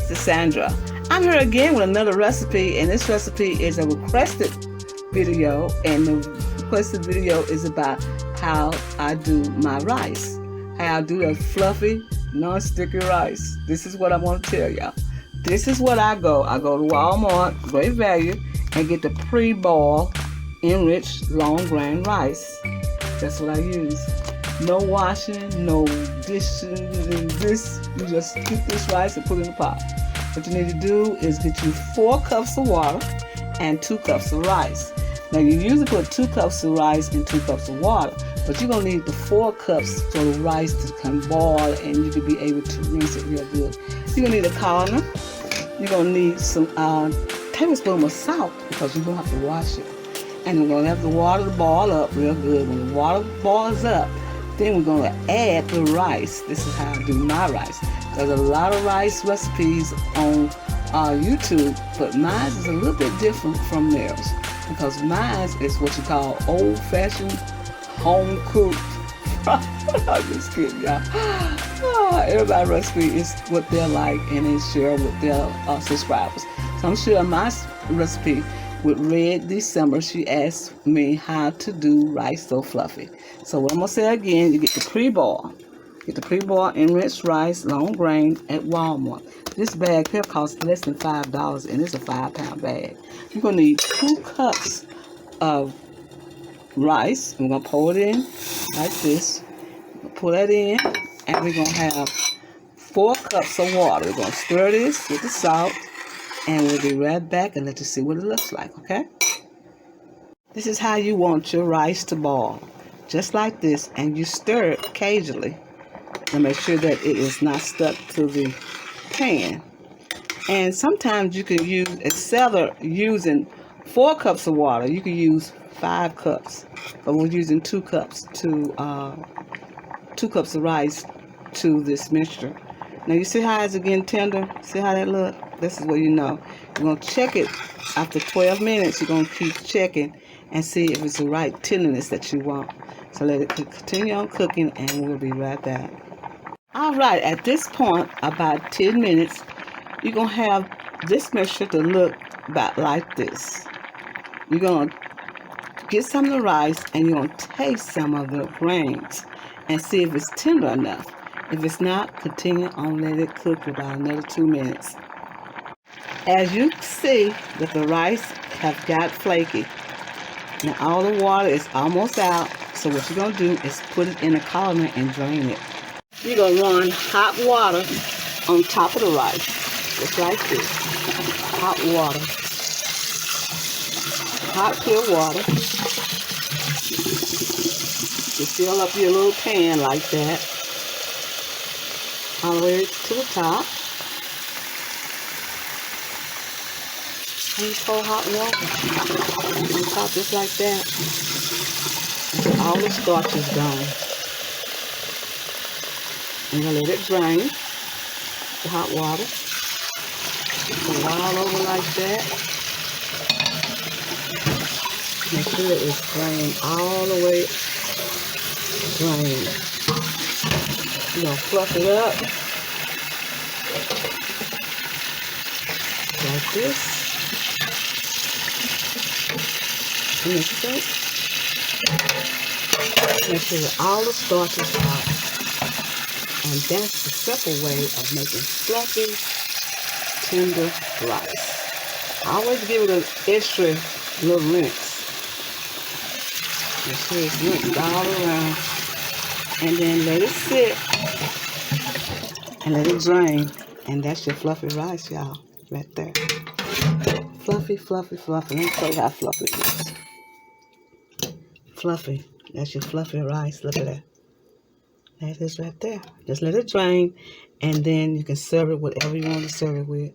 Sister Sandra. I'm here again with another recipe, and this recipe is a requested video, and the requested video is about how I do my rice, how I do a fluffy, non-sticky rice. This is what I want to tell y'all. This is what I go to Walmart, great value, and get the pre-boiled, enriched, long grain rice. That's what I use. No washing, no dishing, this. You just cook this rice and put it in the pot. What you need to do is get you 4 cups of water and 2 cups of rice. Now you usually put 2 cups of rice and 2 cups of water, but you're going to need the 4 cups for the rice to come boil, and you can be able to rinse it real good. You're going to need a colander. You're going to need some tablespoon of salt, because you're going to have to wash it. And we're going to have the water to boil up real good. When the water boils up, then we're going to add the rice. This is how I do my rice. There's a lot of rice recipes on YouTube, but mine is a little bit different from theirs, because mine is what you call old-fashioned, home-cooked. I'm just kidding, y'all. Everybody's recipe is what they're like, and they share with their subscribers. So I'm sharing my recipe with Red December. She asked me how to do rice so fluffy. So what I'm going to say again, you get the pre-boil. Get the pre-boiled enriched rice, long grain at Walmart. This bag here costs less than $5, and it's a 5-pound bag. You're going to need 2 cups of rice. We're going to pour it in like this. Pour that in, and we're going to have 4 cups of water. We're going to stir this with the salt, and we'll be right back and let you see what it looks like, okay? This is how you want your rice to boil. Just like this, and you stir it occasionally and make sure that it is not stuck to the pan. And sometimes you can use, instead of using 4 cups of water, you can use 5 cups. But we're using 2 cups to 2 cups of rice to this mixture. Now you see how it's getting tender? See how that look? This is what you know. You're going to check it after 12 minutes. You're going to keep checking and see if it's the right tenderness that you want. So let it continue on cooking, and we'll be right back. Alright, at this point, about 10 minutes, you're going to have this mixture to look about like this. You're going to get some of the rice, and you're going to taste some of the grains and see if it's tender enough. If it's not, continue on, let it cook for about another 2 minutes. As you see that the rice have got flaky. Now all the water is almost out, so what you're going to do is put it in a colander and drain it. You're going to run hot water on top of the rice, just like this. Hot water. Hot, clear water. You fill up your little pan like that, all the way to the top. And you pour hot water on top just like that, until all the starch is gone. And you let it drain, the hot water. Pour it all over like that. Make sure it's drained all the way drained. You're going to fluff it up like this. Mix it. Make sure that all the starch is out. And that's the simple way of making fluffy, tender rice. I always give it an extra little rinse. Make sure it's rinsed all around. And then let it sit and let it drain. And that's your fluffy rice, y'all, right there. Fluffy, fluffy, fluffy. Let me show you how fluffy it is. Fluffy. That's your fluffy rice. Look at that. That is right there. Just let it drain, and then you can serve it whatever you want to serve it with.